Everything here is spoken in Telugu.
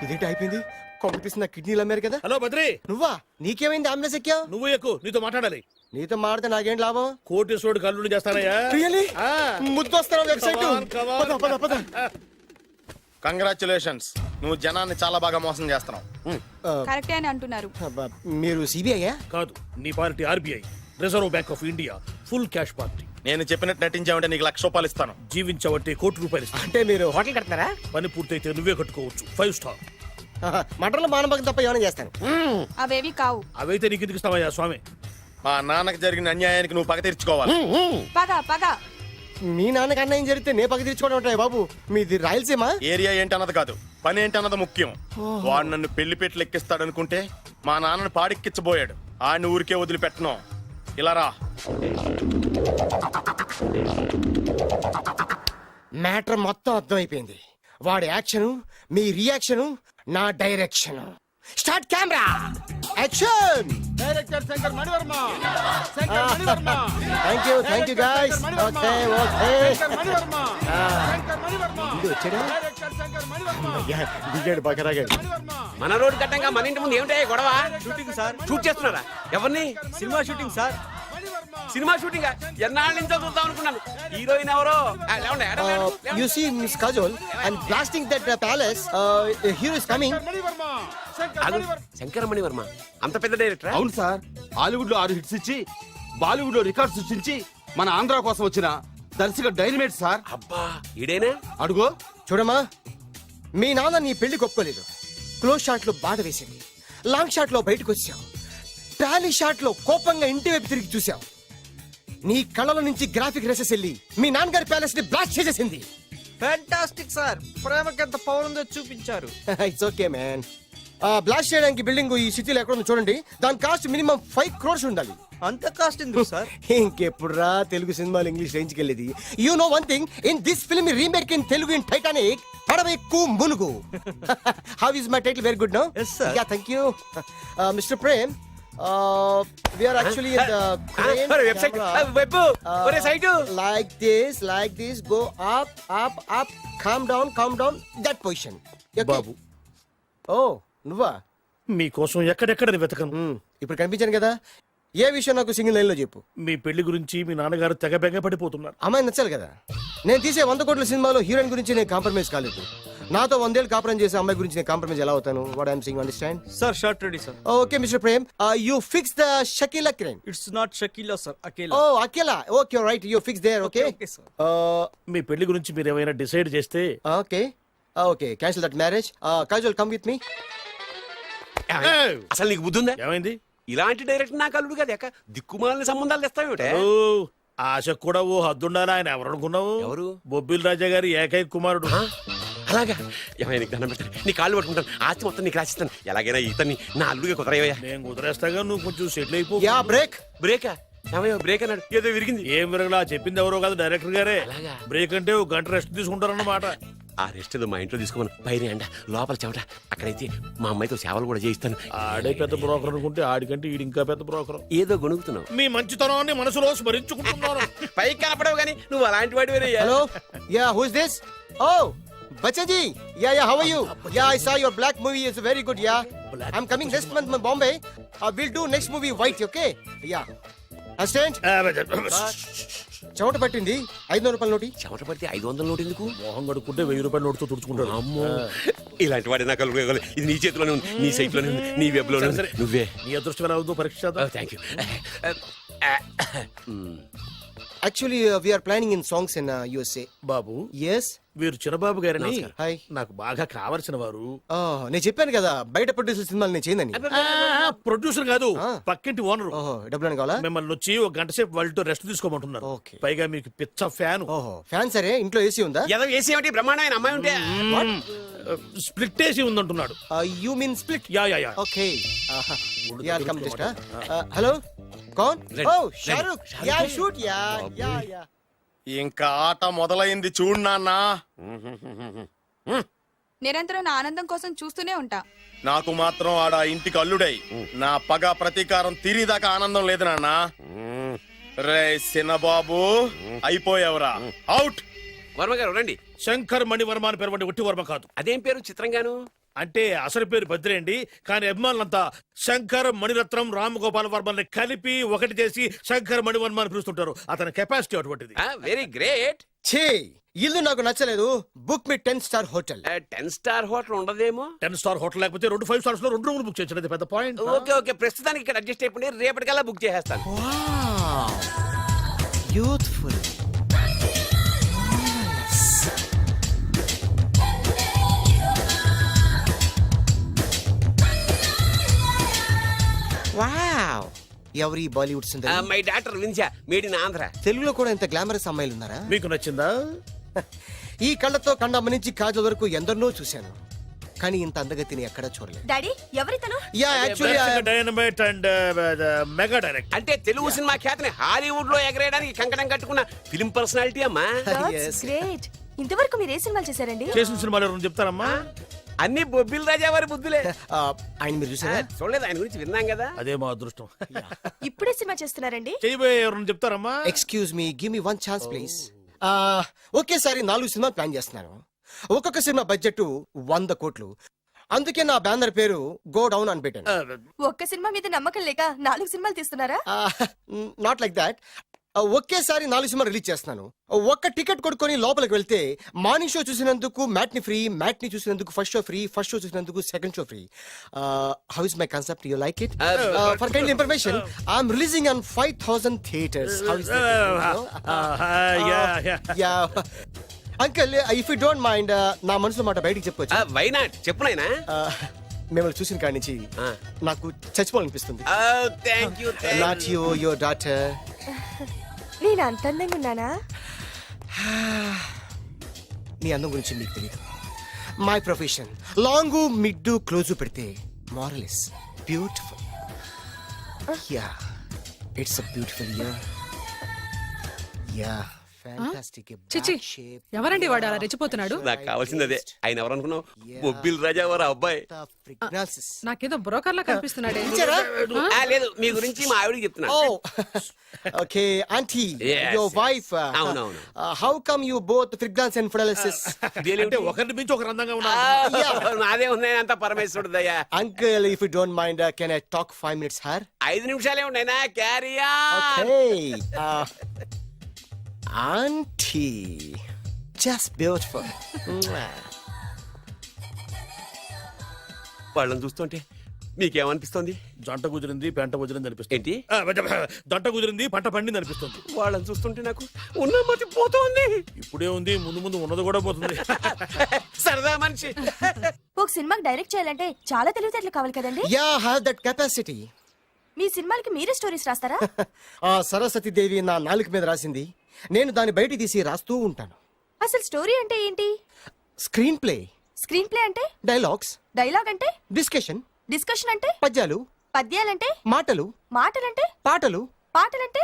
ఇదేంటి అయిపోయింది? కొంపతీసి నా కిడ్నీలు అమ్మారు కదా. హలో బద్రి, నువ్వా? నీకేమైంది? అంబులెన్స్ ఎక్కావు? నువ్వు ఎక్కువ, నీతో మాట్లాడాలి. నీతో మాడితే నాకేం లాభం? కోటేశ్వరుడు కల్లుడు చేస్తానయ్యా. రియల్లీ? ఆ. ముద్దొస్తారా website? Come on, come on. పద పద పద. కంగ్రాచులేషన్స్, నువ్వు జనాన్ని చాలా బాగా మోసం చేస్తున్నావు. కరెక్టే అని అంటున్నారు. అబ్బా, మీరు సిబిఐయా? కాదు, నీ party RBI, reserve bank of India, full cash party. నేను చెప్పినట్టు నటించావంటే నీకు ₹1,00,000 ఇస్తాను. జీవించబట్టే ₹1,00,00,000 ఇస్తాను. అంటే మీరు హోటల్ కడతారా? పని పూర్తయితే నువ్వే కట్టుకోవచ్చు 5 స్టార్. మటన్లో మానభంగం తప్ప ఏమైనా చేస్తాను. అవేవి కావు. అవైతే నీకు ఎందుకు ఇస్తావయ్యా స్వామి? మా నాన్నకు జరిగిన అన్యాయానికి నువ్వు పగ తీర్చుకోవాలి. పగ పగ. మీ నాన్నకి అన్యాయం జరిగితే నే పక్క తీర్చుకోవడం ఉంటాయి బాబు. మీది రాయలసీమ. ఏరియా ఏంటన్నది కాదు, పని ఏంటన్నది ముఖ్యం. వాడు నన్ను పెళ్లి పెట్లు ఎక్కిస్తాడనుకుంటే మా నాన్నను పాడెక్కించబోయాడు. ఆడిని ఊరికే వదిలిపెట్టను. ఇలా రా. మ్యాటర్ మొత్తం అర్థమైపోయింది. వాడి యాక్షన్, మీ రియాక్షన్, నా direction. Start camera, action. Director Shankar Mani Varma. Shankar Mani Varma. Thank you guys. Okay okay. Shankar Mani Varma. Shankar Mani Varma. ఇది వచ్చాడా? డైరెక్టర్ శంకర్ మణివర్మ. దిగాడు బకరాగాడు. మణివర్మ. మన రోడ్డు కట్టంగా మన ఇంటి ముందు ఏమిటే గొడవ? Shooting sir. షూట్ చేస్తున్నారా? ఎవరిని? Cinema shooting sir. Cinema shooting ఎన్నాళ్ళ నుంచో చూద్దాం అనుకున్నాను. హీరోయిన్ ఎవరో? You see Miss Kajol, I'm blasting that palace. Hero is coming. Mani Varma. Shankar Mani Varma. Shankaramani Varma అంత పెద్ద డైరెక్టర్? అవును సార్, హాలీవుడ్ లో 6 హిట్స్ ఇచ్చి బాలీవుడ్ లో రికార్డ్ సృష్టించి మన ఆంధ్ర కోసం వచ్చిన దర్శక డైనమేట్ సార్. అబ్బా, ఈడేనా? అడుగో. చూడమ్మా, మీ నాన్న నీ పెళ్లి ఒప్పుకోలేదు. క్లోజ్ షాట్ లో బాధ వేసింది. లాంగ్ షాట్ లో బయటకు వచ్చావు. టాలీ షాట్ లో కోపంగా ఇంటి వైపు తిరిగి చూసావు. నీ కళ్ళలో నుంచి గ్రాఫిక్ రెసెస్ వెళ్ళి మీ నాన్నగారి ప్యాలెస్ ని బ్లాస్ట్ చేసేసింది. Fantastic sir. ప్రేమకి ఎంత పవర్ ఉందో చూపించారు. It's okay man. బ్లాస్ట్ చేయడానికి బిల్డింగ్ ఈ సిటీలో ఎక్కడ ఉందో చూడండి. దాని కాస్ట్ మినిమం 5 crores ఉండాలి. అంత కాస్ట్ ఎందుకు సార్? ఇంకెప్పుడు రా తెలుగు సినిమాలు ఇంగ్లీష్ రేంజ్ కి వెళ్ళేది. You know one thing, in this film remake in Telugu in Titanic, పడవెక్కు మునుగు. How is my title? Very good no. Yes, sir. Yeah, thank you mister Prem. We are actually in the crane website camera. Web ఒరే site Like this, go up, calm down, that position. Okay? బాబు, Oh, నువ్వా? మీకోసం ఎక్కడెక్కడ వెతకను. ఇప్పుడు కనిపించాను కదా. ఏ విషయం నాకు సింగిల్ లైన్ లో చెప్పు. మీ పెళ్లి గురించి మీ నాన్నగారు తెగ బెంగ పడిపోతున్నారు. అమ్మాయి నచ్చాలి కదా. నేను తీసే 100 కోట్ల సినిమాలో హీరోయిన్ గురించి నేను కాంప్రమైజ్ కాలేదు. నాతో 100 ఏళ్ళు కాపురం చేసే అమ్మాయి గురించి నేను కాంప్రమైజ్ ఎలా అవుతాను? What I'm saying, understand? Sir shot ready sir. Okay mister Prem, you fix the Shakeela crane. It's not Shakeela sir, Akela. Oh Akela. Okay right, you fix there. Okay Okay, sir. మీ పెళ్లి గురించి మీరు ఏమైనా డిసైడ్ చేస్తే okay cancel that marriage. Kajal come with me. అసలు నీకు బుద్ధి ఉందా? ఏమైంది? ఇలాంటి డైరెక్టర్ నాకు అల్లుడు కదా, దిక్కుమాలిన సంబంధాలు తెస్తావేమిటే? ఓ, ఆశకు కూడా ఓ హద్దుండాలి. ఆయన ఎవరు అనుకున్నావు? ఎవరు? బొబ్బిల్ రాజా గారి ఏకైక కుమారుడు. అలాగా? ఏమైనా నీకు దండం పెట్టాను, నీ కాళ్ళు పట్టుకుంటాను, ఆస్తి మొత్తం నీకు రాసిస్తాను. ఎలాగైనా ఇతన్ని నా అల్లుడిగా కుదరయ్యా. నేను కుదిరేస్తాగా, నువ్వు కొంచెం సెటిల్ అయిపో. Yeah break. బ్రేకా? ఏమయ్యో బ్రేక్ అన్నాడు, ఏదో విరిగింది. ఏం విరగలా? చెప్పింది ఎవరో కాదు, డైరెక్టర్ గారే. అలాగా? బ్రేక్ అంటే ఒక గంట రెస్ట్ తీసుకుంటారన్నమాట. ఆ రెస్ట్ ఏదో మా ఇంట్లో తీసుకోమను. పైన అండ, లోపల చెమట. అక్కడైతే మా అమ్మాయితో సేవలు కూడా చేయిస్తాను. ఆడే పెద్ద బ్రోకర్ అనుకుంటే ఆడికంటే ఈడు ఇంకా పెద్ద బ్రోకర్. ఏదో గొణుగుతున్నావు. మీ మంచితనాన్ని మనసులో స్మరించుకుంటున్నాను. పైకి కనపడవు కానీ నువ్వు అలాంటి వాడి. Hello, yeah who is this? Oh బచ్చజీ, yeah how are you? Yeah I saw your black movie is very good. Yeah I am coming next month in Bombay. We'll do next movie white, okay? Yeah. Assistant, చెమట పట్టింది. 500 రూపాయల నోటి. చెమట పడితే 500 నోటు ఎందుకు? మొహం కడుక్కుంటే 1000 రూపాయల నోటుతో తుడుచుకుంటాడు. అమ్మో, ఇలాంటి వాడి నాకు అల్లుడు. ఇది నీ చేతిలోనే ఉంది, నీ సైట్ లోనే ఉంది, నీ వెబ్ లోనే ఉంది. నువ్వే. నీ అదృష్టం ఎలా ఉందో పరీక్ష చేద్దాం. Thank you. Actually, we are planning in songs in USA. Babu, Yes. వీరు చిన్నబాబు గారని హాయ్. నాకు బాగా కావలసిన వారు. నేను చెప్పాను కదా బయట ప్రొడ్యూసర్ సినిమాలు నేను చేయనని. ప్రొడ్యూసర్ కాదు, పక్కింటి ఓనర్. ఓహో, డబ్బులు కావాలా? మిమ్మల్ని వచ్చి ఒక గంట సేపు వాళ్ళతో రెస్ట్ తీసుకోమంటున్నారు. Okay. పైగా మీకు పిచ్చ ఫ్యాన్. ఓహో, ఫ్యాన్ సరే. ఇంట్లో ఏసీ ఉందా? ఏదో ఏసీ ఏమిటి, బ్రహ్మాండమైన అమ్మాయి ఉంటే. స్ప్లిట్ ఏసీ ఉందంటున్నాడు. You mean split? Yeah. Okay. Yeah, come just. Hello? కౌన్? Oh, Shahrukh. Yeah, shoot. Yeah. ఇంకా ఆట మొదలైంది చూడు నాన్న. నిరంతరం నా ఆనందం కోసం చూస్తూనే ఉంటా. నాకు మాత్రం ఆడ ఇంటికి అల్లుడై నా పగ ప్రతీకారం తీరిదాకా ఆనందం లేదు నాన్న. రే సినబాబు, అయిపోయావురా, అవుట్. వర్మ గారు రండి. శంకర్ మణివర్మ అని పేరు ఒట్టి వర్మ కాదు. అదేం పేరు చిత్రంగాను? అంటే అసలు పేరు భద్రే అండి, కానీ అభిమానులంతా శంకర్ మణిరత్నం రామగోపాల్ వర్మని కలిపి ఒకటి చేసి శంకర్ మణివర్మ అని పిలుస్తుంటారు. అతని కెపాసిటీ అటువంటిది. Very great. ఛీ ఇల్లు నాకు నచ్చలేదు. బుక్ మీ 10 స్టార్ హోటల్. 10 స్టార్ హోటల్ ఉండదేమో. 10 స్టార్ హోటల్ లేకపోతే 2 5 స్టార్స్ లో 2 రూములు బుక్ చేయొచ్చు. అది పెద్ద పాయింట్. ఓకే ఓకే, ప్రస్తుతానికి ఇక్కడ అడ్జస్ట్ అయిపోయి రేపటికల్లా బుక్ చేసేస్తాను. యూత్ఫుల్. వావ్, ఎవరి బాలీవుడ్ సుందరి? మై డాక్టర్ విన్సా, మేడ్ ఇన్ ఆంధ్ర. తెలుగులో కూడా ఇంత గ్లామరస్ అమ్మాయిలు ఉన్నారా? మీకు నచ్చిందా? ఈ కళ్ళతో కండమ్మ నుంచి కాజల్ వరకు ఎందరినో చూశాను, కానీ ఇంత అందగతిని ఎక్కడా చూడలేదు. డాడీ ఎవరితను? Yeah actually dynamite and mega direct. అంటే తెలుగు సినిమా ఖ్యాతిని హాలీవుడ్ లో ఎగరేయడానికి కంకణం కట్టుకున్న ఫిలిం పర్సనాలిటీ అమ్మా. Yes. గ్రేట్. ఇంతవరకు మీరు ఏ సినిమాలు చేశారండి? చేసిన సినిమాలు ఎవరు చెప్తారమ్మా? అన్ని బొబ్బిల్ రాజా వారి బుద్ధులే. ఆయన మీరు చూసారా? చూడలేదు, ఆయన గురించి విన్నాం కదా. అదే మా అదృష్టం. ఇప్పుడే సినిమా చేస్తున్నారండి? చేయబోయే ఎవరు చెప్తారమ్మా? Excuse me, give me 1 chance please. ఒకేసారి 4 సినిమా ప్లాన్ చేస్తున్నాను. ఒక్కొక్క సినిమా బడ్జెట్ 100 కోట్లు. అందుకే నా బ్యానర్ పేరు గో డౌన్ అని పెట్టాను. ఒక్క సినిమా మీద నమ్మకం లేక 4 సినిమాలు తీస్తున్నారా? Not like that. ఒకేసారి 4 సినిమా రిలీజ్ చేస్తున్నాను. ఒక్క టికెట్ కొనుక్కొని లోపలికి వెళ్తే మార్నింగ్ షో చూసినందుకు మ్యాట్ని ఫ్రీ, మ్యాట్ని చూసినందుకు first show free, first show చూసినందుకు second show free. How is my concept? You like it? For kind information, I'm releasing on 5000 theatres. How is uncle, if you don't mind, నా మనసులో మాట బయటికి చెప్పొచ్చు? వై నాట్, చెప్పు నాయనా. మిమ్మల్ని చూసిన కాడి నుంచి నాకు చచ్చిపోవాలనిపిస్తుంది. Thank you. Not you, your daughter. నేను అంత అందంగా ఉన్నానా? నీ అందం గురించి మీకు తెలియదు. My profession long mid close పెడితే moral is beautiful. Yeah, it's a beautiful year. Yeah, fantastic. చిచి, ఎవరండి వాడు అలా రెచ్చిపోతున్నాడు? నాకు కావాల్సింది అదే. ఆయన ఎవరు అనుకున్నావు? బొబ్బిల్ రాజా వారి అబ్బాయి. నాకేదో బ్రోకర్లా కనిపిస్తున్నాడే. లేదు, మీ గురించి మా ఆవిడకి చెప్తున్నా. Oh, okay, auntie, Yes, your yes. wife. అవునవును. How come you both fragrance and paralysis? అంటే ఒకరిని మించి ఒకరు అందంగా ఉన్నారు. నాదే ఉన్నాయి అంత పరమేశ్వరుడు దయ్యా. Uncle, if you don't mind, can I talk 5 minutes, her? 5 నిమిషాలే ఉన్నాయినా, క్యారియా. Okay. Auntie, just beautiful. వాళ్ళని చూస్తుంటే మీకేమనిపిస్తుంది? జంట కుదిరింది, పెంట కుదిరింది అనిపిస్తుంది. ఏంటి? దంట కుదిరింది, పంట పండింది అనిపిస్తుంది. వాళ్ళని చూస్తుంటే నాకు ఉన్న మతి పోతోంది. ఇప్పుడే ఉంది, ముందు ముందు ఉన్నది కూడా పోతుంది. సరదా మనిషి. ఒక సినిమాకి డైరెక్ట్ చేయాలంటే చాలా తెలివితేటలు కావాలి కదండి? Yeah, have that capacity. మీ సినిమాలకి మీరే స్టోరీస్ రాస్తారా? ఆ సరస్వతి దేవి నా నాలుక మీద రాసింది. నేను దాన్ని బయట తీసి రాస్తూ ఉంటాను. అసలు స్టోరీ అంటే ఏంటి? Screen play. స్క్రీన్ ప్లే అంటే? డైలాగ్స్. డైలాగ్ అంటే? డిస్కషన్. డిస్కషన్ అంటే? పద్యాలు. పద్యాలంటే? మాటలు. మాటలంటే? పాటలు. పాటలంటే?